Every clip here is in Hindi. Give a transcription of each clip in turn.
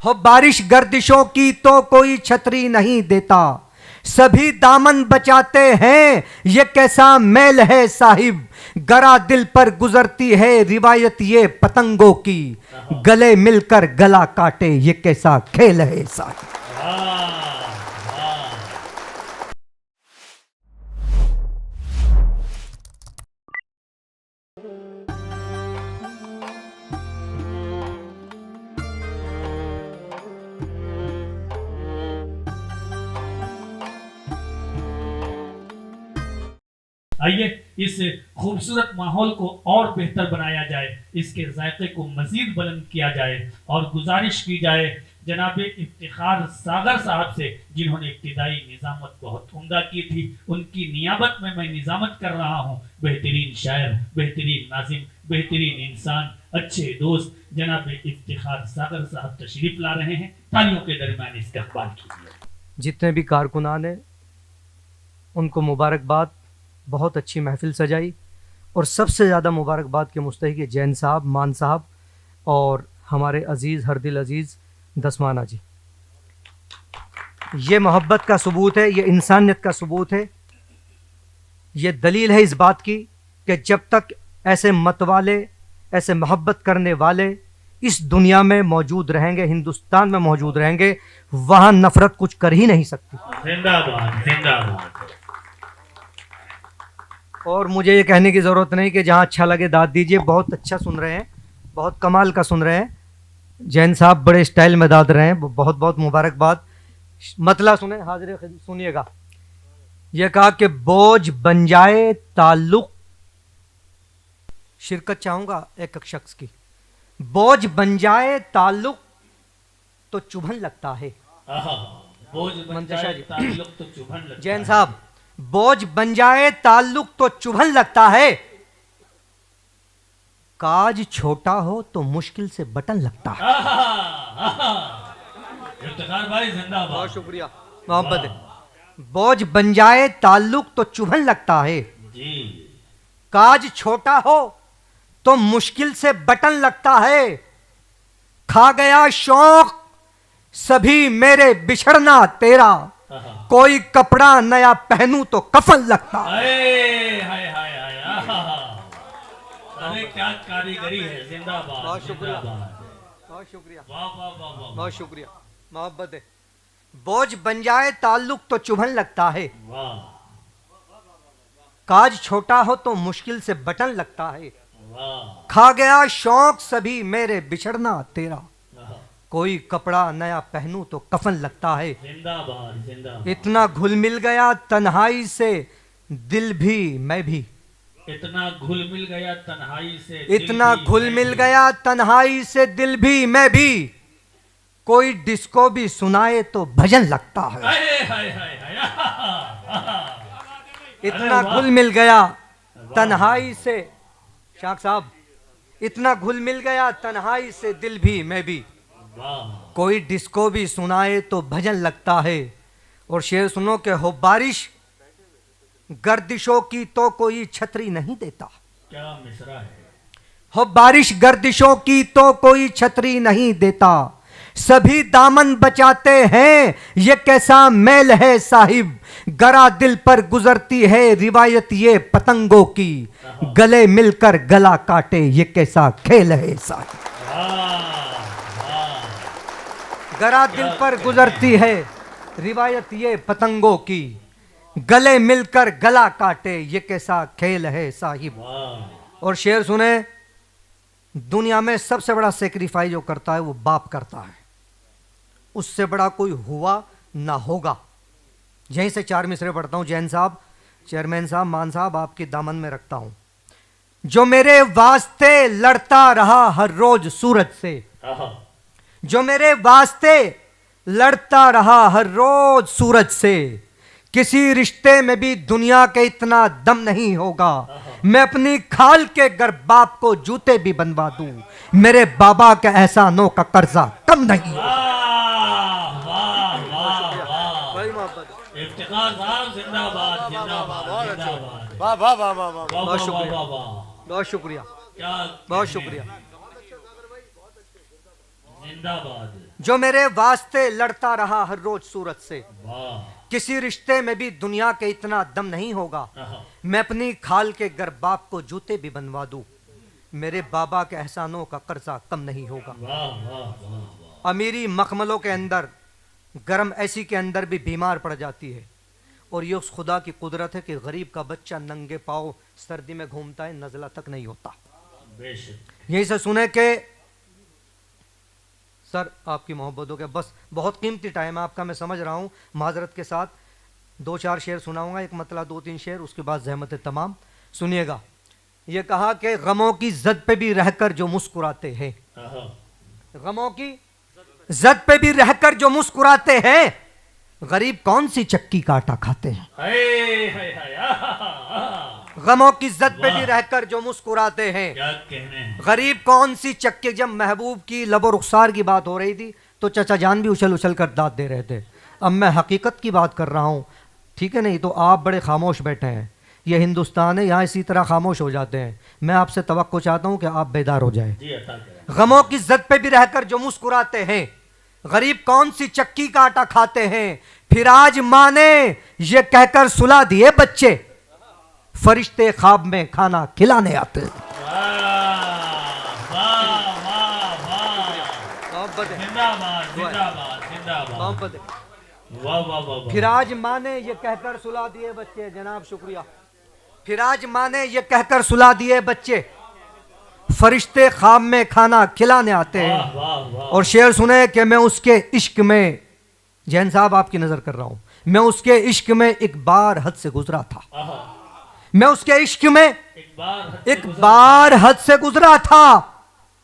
हो बारिश गर्दिशों की तो कोई छतरी नहीं देता, सभी दामन बचाते हैं ये कैसा मेल है साहिब, गरा दिल पर गुजरती है रिवायत ये पतंगों की, गले मिलकर गला काटे ये कैसा खेल है साहिब। आइए इस खूबसूरत माहौल को और बेहतर बनाया जाए, इसके जायके को मजीद बुलंद किया जाए और गुजारिश की जाए जनाब इफ्तिखार सागर साहब से, जिन्होंने इब्तिदाई निजामत बहुत उम्दा की थी, उनकी नियाबत में मैं निजामत कर रहा हूँ। बेहतरीन शायर, बेहतरीन नाजिम, बेहतरीन इंसान, अच्छे दोस्त जनाब इफ्तिखार सागर साहब तशरीफ ला रहे हैं। तालियों के दरमियान इस्तकबाल कीजिए। जितने भी कारकुनान हैं उनको मुबारकबाद, बहुत अच्छी महफिल सजाई और सबसे ज़्यादा मुबारकबाद के मुस्तहिक जैन साहब, मान साहब और हमारे अज़ीज़ हरदिल अज़ीज़ दसमाना जी। ये मोहब्बत का सबूत है, ये इंसानियत का सबूत है, ये दलील है इस बात की कि जब तक ऐसे मतवाले, ऐसे मोहब्बत करने वाले इस दुनिया में मौजूद रहेंगे, हिंदुस्तान में मौजूद रहेंगे, वहाँ नफ़रत कुछ कर ही नहीं सकती। जिंदाबाद जिंदाबाद। और मुझे ये कहने की ज़रूरत नहीं कि जहाँ अच्छा लगे दाद दीजिए। बहुत अच्छा सुन रहे हैं, बहुत कमाल का सुन रहे हैं। जैन साहब बड़े स्टाइल में दाद रहे हैं, बहुत बहुत मुबारकबाद। मतला सुने, हाजिर सुनिएगा। ये कहा कि बोझ बन जाए ताल्लुक, शिरकत चाहूँगा एक एक शख्स की। बोझ बन जाए ताल्लुक तो चुभन लगता है। बोझ बन जाए ताल्लुक तो चुभन लगता है। जैन साहब, बोझ बन जाए ताल्लुक तो चुभन लगता है, काज छोटा हो तो मुश्किल से बटन लगता है। इफ्तिखार भाई जिंदाबाद। बहुत शुक्रिया, मोहब्बत है। बोझ बन जाए ताल्लुक तो चुभन लगता है जी, काज छोटा हो तो मुश्किल से बटन लगता है, खा गया शौक सभी मेरे बिछड़ना तेरा, कोई कपड़ा नया पहनूं तो कफन लगता। हाय हाय हाय हाय, अरे क्या कारीगरी है। जिंदाबाद। बहुत शुक्रिया, जिंदाबाद। बहुत शुक्रिया, वाह वाह वाह वाह, बहुत शुक्रिया, मोहब्बत है। बोझ बन जाए ताल्लुक तो चुभन लगता है, वाह, काज छोटा हो तो मुश्किल से बटन लगता है, वाह, खा गया शौक सभी मेरे बिछड़ना तेरा, वाह। कोई कपड़ा नया पहनूं तो कफन लगता है। जिंदाबाद जिंदाबाद। इतना घुल मिल गया तन्हाई से दिल भी मैं भी, इतना घुल मिल गया तन्हाई से, इतना घुल मिल गया तन्हाई से दिल भी मैं भी, कोई डिस्को भी सुनाए तो भजन लगता है। हाय हाय हाय हाय। इतना घुल मिल गया तन्हाई से, शाख साहब, इतना घुल मिल गया तन्हाई से दिल भी मैं भी, कोई डिस्को भी सुनाए तो भजन लगता है। और शेर सुनो कि हो बारिश गर्दिशों की तो कोई छतरी नहीं देता, क्या मिसरा है। हो बारिश गर्दिशों की तो कोई छतरी नहीं देता, सभी दामन बचाते हैं ये कैसा मेल है साहिब, गरा दिल पर गुजरती है रिवायत ये पतंगों की, गले मिलकर गला काटे ये कैसा खेल है साहिब। गरा दिल पर गुजरती है रिवायत ये पतंगों की, गले मिलकर गला काटे ये कैसा खेल है साहिब। और शेर सुने, दुनिया में सबसे बड़ा सेक्रीफाइस जो करता है वो बाप करता है, उससे बड़ा कोई हुआ ना होगा। यहीं से चार मिसरे पढ़ता हूं। जैन साहब, चेयरमैन साहब, मान साहब, आपके दामन में रखता हूं। जो मेरे वास्ते लड़ता रहा हर रोज सूरज से, जो मेरे वास्ते लड़ता रहा हर रोज सूरज से, किसी रिश्ते में भी दुनिया के इतना दम नहीं होगा, मैं अपनी खाल के घर बाप को जूते भी बनवा दूं, मेरे बाबा के एहसानों का कर्जा कम नहीं होगा। इफ्तिखार साहब जिंदाबाद जिंदाबाद जिंदाबाद। वाह वाह वाह वाह वाह, बहुत शुक्रिया, बहुत शुक्रिया, बहुत शुक्रिया। जिंदाबाद। जो मेरे वास्ते लड़ता रहा हर रोज सूरत से, वाह। किसी रिश्ते में भी दुनिया के इतना दम नहीं होगा, आहा। मैं अपनी खाल के घर बाप को जूते भी बनवा दूं, मेरे बाबा के एहसानों का कर्जा कम नहीं होगा। वाह वाह वाह वाह। अमीरी मखमलों के अंदर, गरम ऐसी के अंदर भी बीमार पड़ जाती है, और ये उस खुदा की कुदरत है कि गरीब का बच्चा नंगे पाँव सर्दी में घूमता है, नज़ला तक नहीं होता। बेशक। यही से सुने के सर आपकी मोहब्बतों के, बस बहुत कीमती टाइम है आपका, मैं समझ रहा हूँ, माजरत के साथ 2-4 शेर सुनाऊंगा, एक मतलब 2-3 शेर, उसके बाद जहमत तमाम। सुनिएगा, ये कहा कि गमों की जद पे भी रहकर जो मुस्कुराते हैं, आहा। गमों की जद पे भी रहकर जो मुस्कुराते हैं, गरीब कौन सी चक्की का आटा खाते हैं। हाय हाय हाय। आहा, आहा। गमों की जद पे भी वाह। रहकर जो मुस्कुराते हैं, क्या कहने हैं। गरीब कौन सी चक्की। जब महबूब की लबो रुखसार की बात हो रही थी तो चचा जान भी उछल उछल कर दाद दे रहे थे। अब मैं हकीकत की बात कर रहा हूँ, ठीक है, नहीं तो आप बड़े खामोश बैठे हैं। ये हिंदुस्तान है, यहाँ इसी तरह खामोश हो जाते हैं। मैं आपसे तवक्को चाहता हूँ कि आप बेदार हो जाएं। जी अता करें। गमों की जद पे भी रहकर जो मुस्कुराते हैं, गरीब कौन सी चक्की का आटा खाते हैं, फिर आज माँ ने ये कहकर सुला दिए बच्चे, फरिश्ते ख्वाब में खाना खिलाने आते हैं। वाह वाह वाह वाह। मोहब्बत है, जिंदाबाद जिंदाबाद जिंदाबाद। मोहब्बत है। वाह वाह वाह वाह। फिर आज माँ ने ये कहकर सुला दिए बच्चे, जनाब शुक्रिया। फिर आज माँ ने ये कहकर सुला दिए बच्चे, फरिश्ते ख्वाब में खाना खिलाने आते वाह हैं। वाह वाह। और शेर सुने कि मैं उसके इश्क में, जैन साहब आपकी नजर कर रहा हूं, मैं उसके इश्क में एक बार हद से गुजरा था। आहा। मैं उसके इश्क में एक बार बार हद से गुजरा था,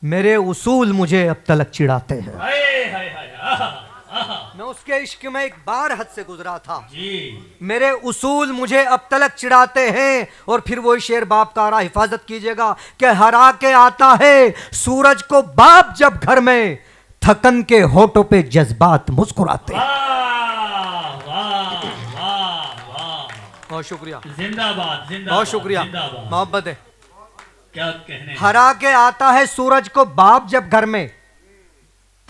मेरे उसूल मुझे अब तलक चिढ़ाते हैं। हाय हाय हाय। आहा, आहा। मैं उसके इश्क में एक बार हद से गुजरा था, जी। मेरे उसूल मुझे अब तलक चिढ़ाते हैं। और फिर वही शेर बाप का आ रहा, हिफाजत कीजिएगा, कि हरा के आता है सूरज को बाप जब घर में, थकन के होठों पे जज्बात मुस्कुराते हैं। वाह वाह वाह वाह। बहुत शुक्रिया, जिंदाबाद जिंदाबाद। बहुत शुक्रिया, जिंदाबाद। मोहब्बत है। क्या कहने हैं। हरा के आता है सूरज को बाप जब घर में,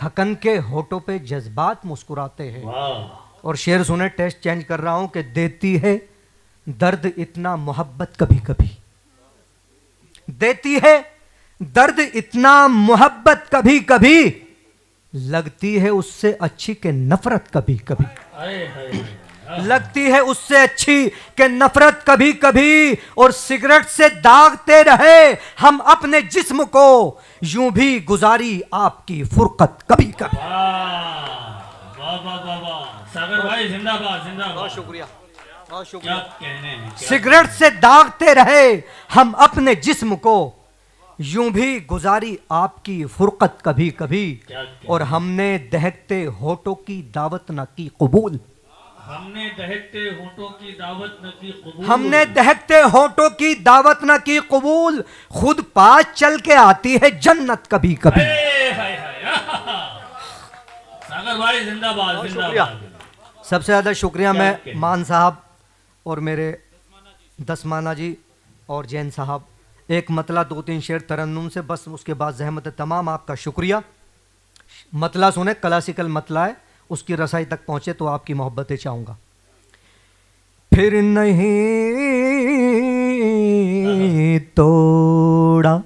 थकन के होठों पे जज्बात मुस्कुराते हैं। वाह। और शेर सुने, टेस्ट चेंज कर रहा हूं, कि देती है दर्द इतना मोहब्बत कभी कभी, देती है दर्द इतना मोहब्बत कभी कभी, लगती है उससे अच्छी के नफरत कभी कभी, हाय हाय हाय। लगती है उससे अच्छी के नफरत कभी कभी। और सिगरेट से दागते रहे हम अपने जिस्म को, यूं भी गुजारी आपकी फुरकत कभी कभी। वाह वाह वाह वाह वाह। सागर भाई जिंदाबाद जिंदाबाद। बहुत शुक्रिया, बहुत क्या शुक्रिया। कहने हैं। क्या- सिगरेट से दागते रहे हम अपने जिस्म को, यूं भी गुजारी आपकी फुरकत कभी कभी। क्या कहने- और हमने दहकते होठों की दावत न की कबूल, हमने दहकते होठों की दावत न की कबूल। हमने दहकते होठों की दावत न की कबूल, खुद पास चल के आती है जन्नत कभी कभी। हाय हाय हाय। आहा। सागर भाई जिंदाबाद बहुत जिंदाबाद। सबसे ज्यादा शुक्रिया क्या मैं कहने? मान साहब और मेरे दसमाना जी और जैन साहब, एक मतला 2-3 शेर तरन्नुम से, बस उसके बाद जहमत तमाम। आपका शुक्रिया। मतला सुने, क्लासिकल मतला है, उसकी रसाई तक पहुंचे तो आपकी मोहब्बतें चाहूंगा। फिर नहीं तोड़ा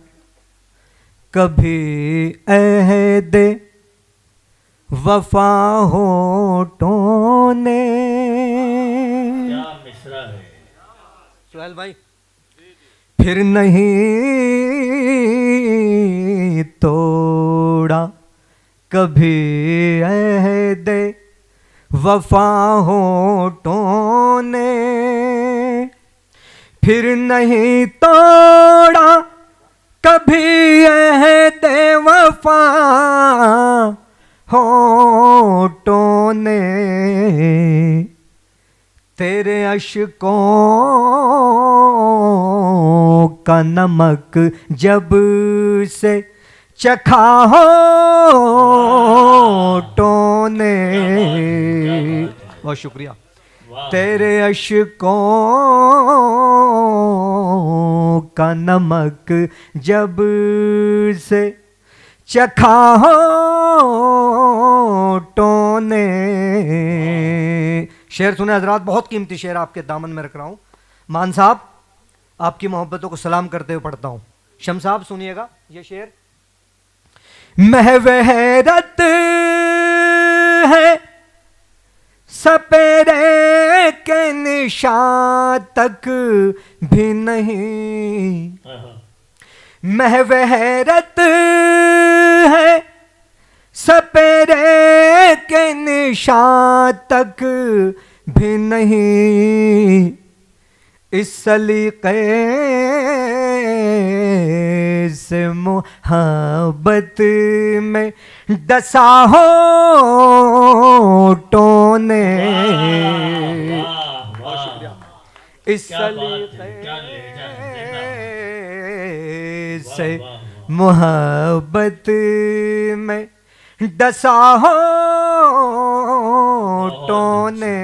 कभी अहद वफा होठों ने। क्या मिसरा है। सुहेल भाई, फिर नहीं तोड़ा कभी अहद वफा होठों ने, फिर नहीं तोड़ा कभी अहद वफा होठों ने, तेरे अश्कों का नमक जब से चखा होठों ने। बहुत शुक्रिया। वाह। तेरे अश्कों का नमक जब से चखा होठों ने। शेर सुने हजरात, बहुत कीमती शेर आपके दामन में रख रहा हूं। मान साहब, आपकी मोहब्बतों को सलाम करते हुए पढ़ता हूं। शम्स साहब सुनिएगा ये शेर। महवे हैरत है सपेरे के निशान तक भी नहीं, महवे हैरत है सपेरे के निशान तक भी नहीं, इस सलीक़े से मोहब्बत में डसा होठों ने। इस सलीक़े से मोहब्बत में डसा होठों ने।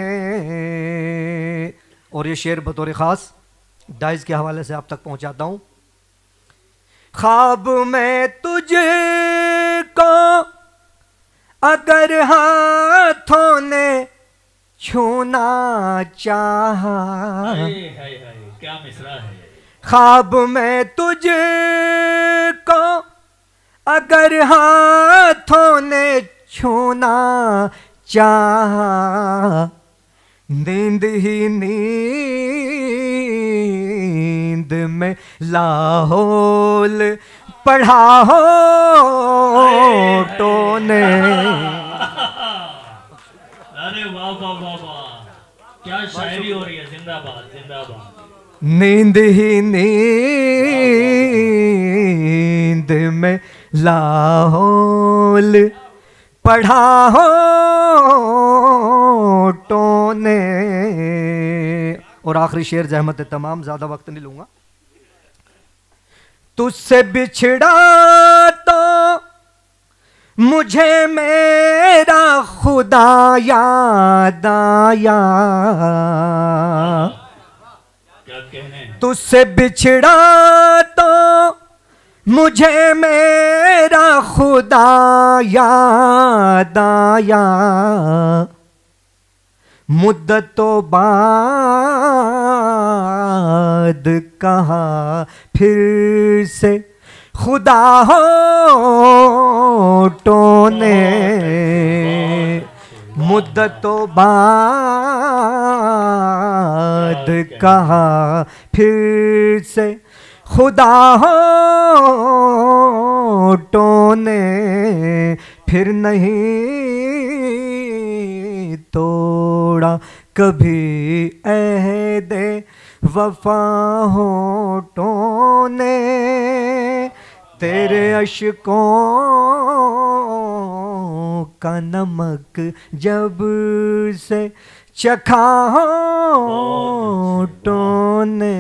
और ये शेर बतौर खास डाइज के हवाले से आप तक पहुंचाता हूं। ख्वाब में तुझको अगर हाथों ने छूना चाहा, क्या मिसरा है। ख्वाब में तुझको अगर हाथों ने छूना चाहा, नींद ही नींद में लाहौल पढ़ा होठों ने। अरे वाह वाह वाह वाह, क्या शायरी हो रही है। जिंदाबाद जिंदाबाद। नींद ही नींद में लाहौल पढ़ा होठों ने। और आखिरी शेर जहमत तमाम, ज्यादा वक्त नहीं लूंगा। तुझसे बिछड़ा तो मुझे मेरा खुदा याद आया, क्या कहने। तुझसे बिछड़ा तो मुझे मेरा खुदा याद आया, मुद्दतों बाद कहा फिर से खुदा होठों ने। मुद्दतों बाद कहा फिर से खुदा होठों ने, फिर नहीं तोड़ा कभी अहदे वफा होठों ने। तेरे अश्कों का नमक जब से चखा होठों ने।